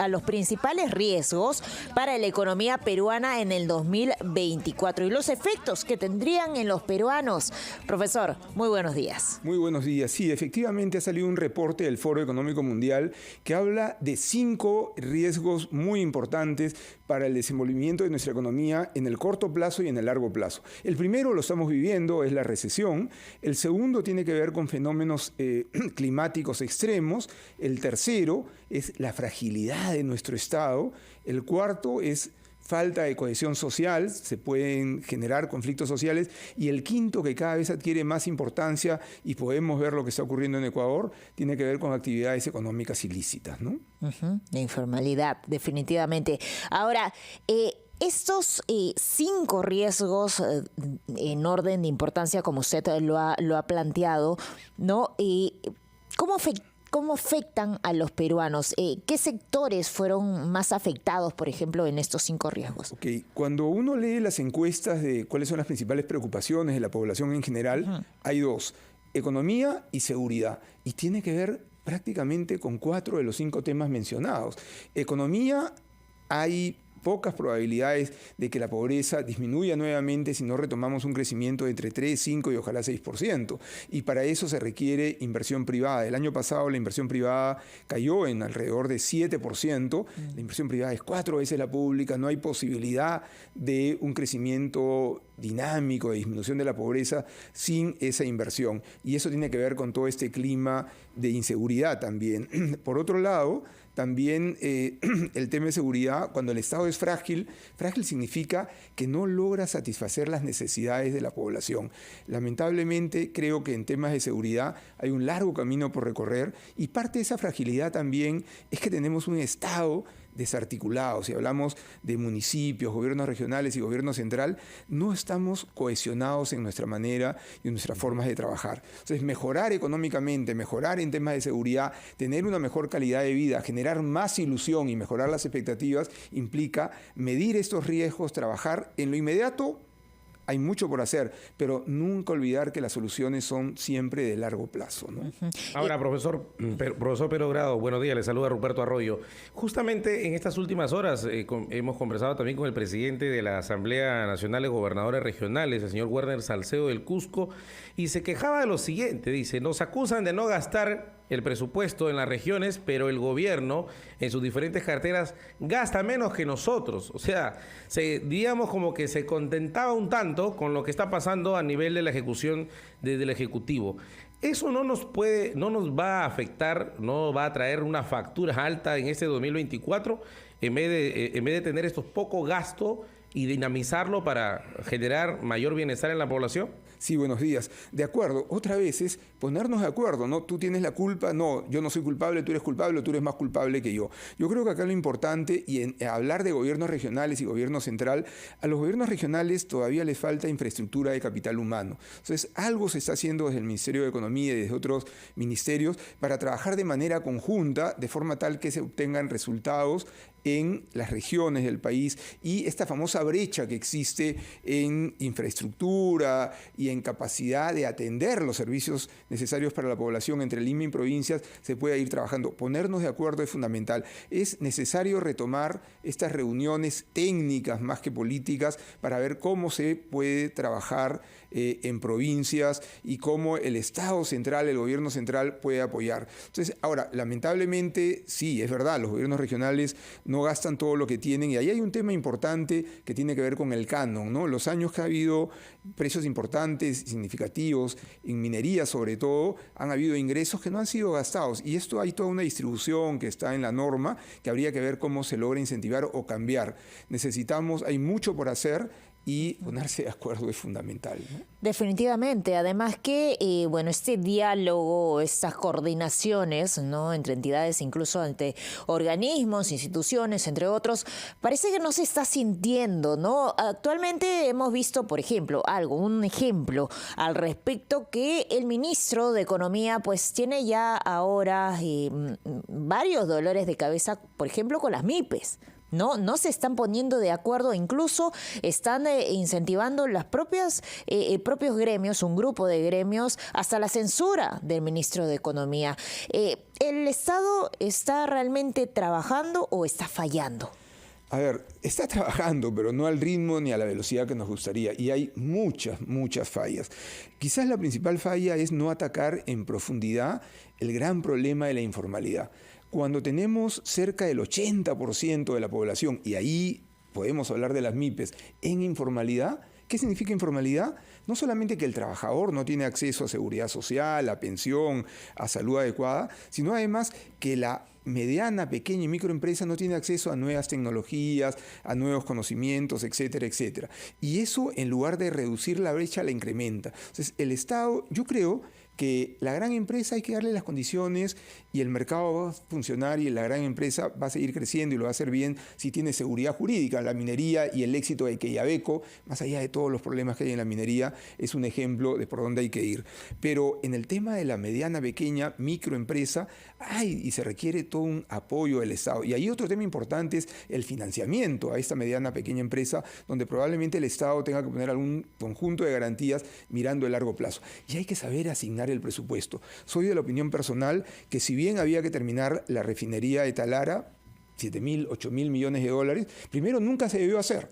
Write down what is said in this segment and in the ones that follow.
a los principales riesgos para la economía peruana en el 2024 y los efectos que tendrían en los peruanos. Profesor, muy buenos días. Muy buenos días. Sí, efectivamente ha salido un reporte del Foro Económico Mundial que habla de 5 riesgos muy importantes para el desenvolvimiento de nuestra economía en el corto plazo y en el largo plazo. El primero lo estamos viviendo, es la recesión. El segundo tiene que ver con fenómenos climáticos extremos. El tercero es la fragilidad de nuestro Estado. El cuarto es falta de cohesión social, se pueden generar conflictos sociales. Y el quinto, que cada vez adquiere más importancia y podemos ver lo que está ocurriendo en Ecuador, tiene que ver con actividades económicas ilícitas, ¿no? La informalidad, definitivamente. Ahora, estos 5 riesgos en orden de importancia, como usted lo ha planteado, ¿no? ¿Cómo afectan a los peruanos? ¿Qué sectores fueron más afectados, por ejemplo, en estos 5 riesgos? Okay. Cuando uno lee las encuestas de cuáles son las principales preocupaciones de la población en general, hay 2, economía y seguridad. Y tiene que ver prácticamente con 4 de los 5 temas mencionados. Economía, hay pocas probabilidades de que la pobreza disminuya nuevamente si no retomamos un crecimiento de entre 3, 5 y ojalá 6%. Y para eso se requiere inversión privada. El año pasado la inversión privada cayó en alrededor de 7%. La inversión privada es 4 veces la pública. No hay posibilidad de un crecimiento dinámico de disminución de la pobreza sin esa inversión. Y eso tiene que ver con todo este clima de inseguridad también. Por otro lado, también el tema de seguridad, cuando el Estado es frágil significa que no logra satisfacer las necesidades de la población. Lamentablemente creo que en temas de seguridad hay un largo camino por recorrer y parte de esa fragilidad también es que tenemos un Estado desarticulados. Si hablamos de municipios, gobiernos regionales y gobierno central, no estamos cohesionados en nuestra manera y en nuestras formas de trabajar. Entonces, mejorar económicamente, mejorar en temas de seguridad, tener una mejor calidad de vida, generar más ilusión y mejorar las expectativas, implica medir estos riesgos, trabajar en lo inmediato. Hay mucho por hacer, pero nunca olvidar que las soluciones son siempre de largo plazo, ¿no? Ahora, profesor Pedro Grado, buenos días, le saluda Ruperto Arroyo. Justamente en estas últimas horas hemos conversado también con el presidente de la Asamblea Nacional de Gobernadores Regionales, el señor Werner Salcedo del Cusco, y se quejaba de lo siguiente, dice, nos acusan de no gastar el presupuesto en las regiones, pero el gobierno en sus diferentes carteras gasta menos que nosotros. O sea, digamos como que se contentaba un tanto con lo que está pasando a nivel de la ejecución desde el Ejecutivo. Eso no nos va a afectar, no va a traer una factura alta en este 2024, en vez de tener estos pocos gastos y dinamizarlo para generar mayor bienestar en la población. Sí, buenos días. De acuerdo. Otra vez es ponernos de acuerdo, ¿no? Tú tienes la culpa, no, yo no soy culpable, tú eres culpable, tú eres más culpable que yo. Yo creo que acá lo importante, y en hablar de gobiernos regionales y gobierno central, a los gobiernos regionales todavía les falta infraestructura de capital humano. Entonces, algo se está haciendo desde el Ministerio de Economía y desde otros ministerios para trabajar de manera conjunta, de forma tal que se obtengan resultados en las regiones del país, y esta famosa brecha que existe en infraestructura y en capacidad de atender los servicios necesarios para la población entre Lima y provincias se pueda ir trabajando. Ponernos de acuerdo es fundamental. Es necesario retomar estas reuniones técnicas más que políticas para ver cómo se puede trabajar en provincias y cómo el Estado central, el gobierno central puede apoyar. Entonces, ahora, lamentablemente, sí, es verdad, los gobiernos regionales no gastan todo lo que tienen, y ahí hay un tema importante que tiene que ver con el canon, ¿no? Los años que ha habido precios importantes, significativos, en minería sobre todo, han habido ingresos que no han sido gastados, y esto hay toda una distribución que está en la norma que habría que ver cómo se logra incentivar o cambiar. Hay mucho por hacer, y ponerse de acuerdo es fundamental, ¿no? Definitivamente, además que este diálogo, estas coordinaciones, ¿no?, entre entidades, incluso entre organismos, instituciones, entre otros, parece que no se está sintiendo, ¿no? Actualmente hemos visto, por ejemplo, un ejemplo al respecto, que el ministro de Economía pues tiene ya ahora varios dolores de cabeza, por ejemplo, con las MIPES. No se están poniendo de acuerdo, incluso están incentivando las propios gremios, un grupo de gremios, hasta la censura del ministro de Economía. ¿El Estado está realmente trabajando o está fallando? A ver, está trabajando, pero no al ritmo ni a la velocidad que nos gustaría. Y hay muchas fallas. Quizás la principal falla es no atacar en profundidad el gran problema de la informalidad. Cuando tenemos cerca del 80% de la población, y ahí podemos hablar de las MIPES, en informalidad, ¿qué significa informalidad? No solamente que el trabajador no tiene acceso a seguridad social, a pensión, a salud adecuada, sino además que la mediana, pequeña y microempresa no tiene acceso a nuevas tecnologías, a nuevos conocimientos, etcétera, etcétera. Y eso, en lugar de reducir la brecha, la incrementa. Entonces, el Estado, yo creo que la gran empresa hay que darle las condiciones y el mercado va a funcionar y la gran empresa va a seguir creciendo y lo va a hacer bien si tiene seguridad jurídica. La minería y el éxito de Quellaveco, más allá de todos los problemas que hay en la minería, es un ejemplo de por dónde hay que ir. Pero en el tema de la mediana, pequeña, microempresa, hay y se requiere todo un apoyo del Estado. Y ahí otro tema importante es el financiamiento a esta mediana, pequeña empresa, donde probablemente el Estado tenga que poner algún conjunto de garantías mirando el largo plazo. Y hay que saber asignar el presupuesto. Soy de la opinión personal que si bien había que terminar la refinería de Talara, 7.000, 8.000 millones de dólares, primero nunca se debió hacer,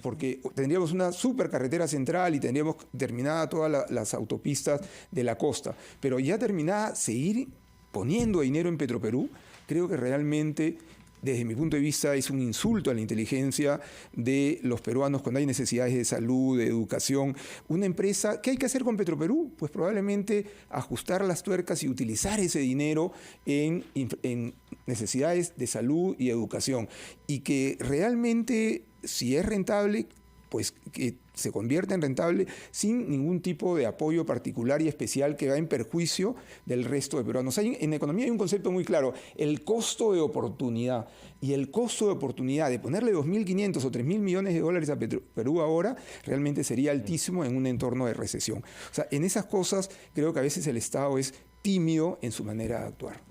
porque tendríamos una supercarretera central y tendríamos terminada todas las autopistas de la costa. Pero ya terminada, seguir poniendo dinero en Petroperú, creo que realmente, desde mi punto de vista, es un insulto a la inteligencia de los peruanos cuando hay necesidades de salud, de educación. Una empresa, ¿qué hay que hacer con Petroperú? Pues probablemente ajustar las tuercas y utilizar ese dinero en necesidades de salud y educación. Y que realmente, si es rentable, pues que se convierta en rentable sin ningún tipo de apoyo particular y especial que va en perjuicio del resto de peruanos. En economía hay un concepto muy claro, el costo de oportunidad. Y el costo de oportunidad de ponerle 2.500 o 3.000 millones de dólares a Perú ahora realmente sería altísimo en un entorno de recesión. O sea, en esas cosas creo que a veces el Estado es tímido en su manera de actuar.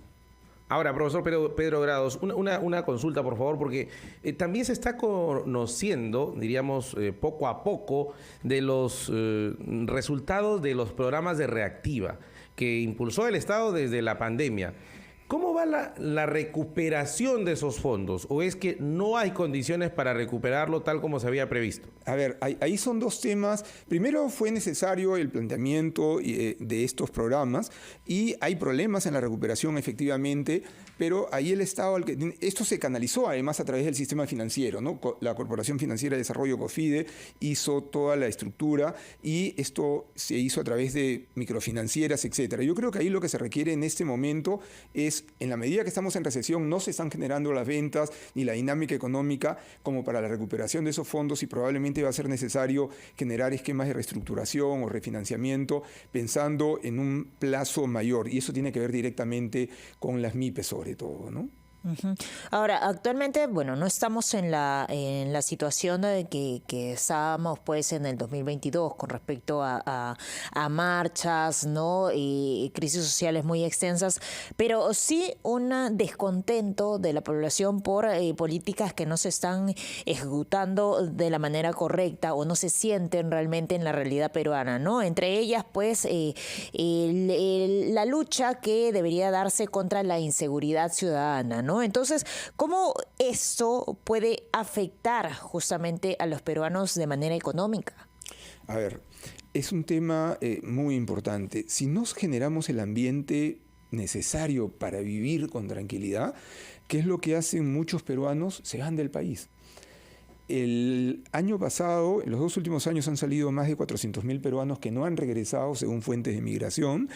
Ahora, profesor Pedro Grados, una consulta, por favor, porque también se está conociendo, diríamos, poco a poco, de los resultados de los programas de Reactiva que impulsó el Estado desde la pandemia. ¿Cómo va la recuperación de esos fondos? ¿O es que no hay condiciones para recuperarlo tal como se había previsto? A ver, ahí son dos temas. Primero, fue necesario el planteamiento de estos programas y hay problemas en la recuperación efectivamente, pero ahí el Estado, esto se canalizó además a través del sistema financiero, ¿no? La Corporación Financiera de Desarrollo, COFIDE, hizo toda la estructura y esto se hizo a través de microfinancieras, etcétera. Yo creo que ahí lo que se requiere en este momento es, en la medida que estamos en recesión, no se están generando las ventas ni la dinámica económica como para la recuperación de esos fondos y probablemente va a ser necesario generar esquemas de reestructuración o refinanciamiento pensando en un plazo mayor. Y eso tiene que ver directamente con las MIPES sobre todo, ¿no? Uh-huh. Ahora, actualmente, bueno, no estamos en la situación de que estábamos pues en el 2022 con respecto a marchas, ¿no? Y crisis sociales muy extensas, pero sí un descontento de la población por políticas que no se están ejecutando de la manera correcta o no se sienten realmente en la realidad peruana, ¿no? Entre ellas, pues, la lucha que debería darse contra la inseguridad ciudadana, ¿no? Entonces, ¿cómo esto puede afectar justamente a los peruanos de manera económica? A ver, es un tema muy importante. Si no generamos el ambiente necesario para vivir con tranquilidad, ¿qué es lo que hacen muchos peruanos? Se van del país. El año pasado, en los 2 últimos años, han salido más de 400.000 peruanos que no han regresado según fuentes de migración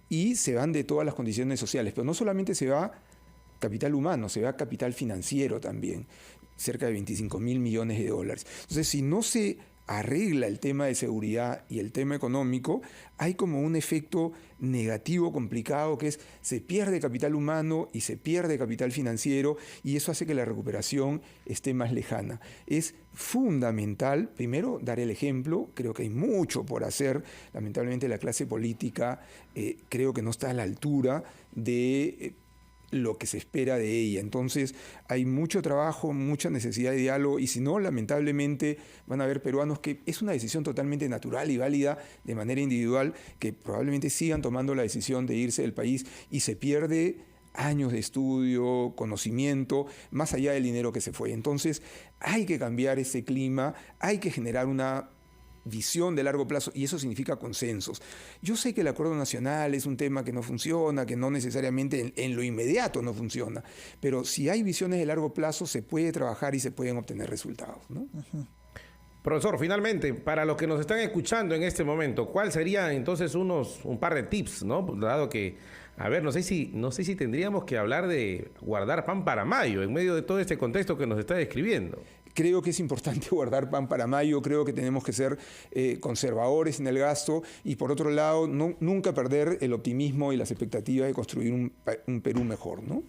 y se van de todas las condiciones sociales. Pero no solamente se va capital humano, se va capital financiero también, cerca de 25.000 millones de dólares. Entonces, si no se arregla el tema de seguridad y el tema económico, hay como un efecto negativo complicado que es se pierde capital humano y se pierde capital financiero y eso hace que la recuperación esté más lejana. Es fundamental, primero, dar el ejemplo. Creo que hay mucho por hacer. Lamentablemente la clase política creo que no está a la altura de lo que se espera de ella. Entonces hay mucho trabajo, mucha necesidad de diálogo y si no, lamentablemente van a haber peruanos que es una decisión totalmente natural y válida de manera individual que probablemente sigan tomando la decisión de irse del país y se pierde años de estudio, conocimiento, más allá del dinero que se fue. Entonces hay que cambiar ese clima, hay que generar una visión de largo plazo y eso significa consensos. Yo sé que el acuerdo nacional es un tema que no funciona, que no necesariamente en lo inmediato no funciona, pero si hay visiones de largo plazo se puede trabajar y se pueden obtener resultados, ¿no? Profesor, finalmente, para los que nos están escuchando en este momento, ¿cuál serían entonces un par de tips, ¿no? Dado que, a ver, no sé si tendríamos que hablar de guardar pan para mayo en medio de todo este contexto que nos está describiendo. Creo que es importante guardar pan para mayo, creo que tenemos que ser conservadores en el gasto y por otro lado nunca perder el optimismo y las expectativas de construir un Perú mejor, ¿no?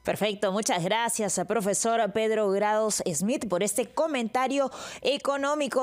Perfecto, muchas gracias, profesor Pedro Grados Smith, por este comentario económico.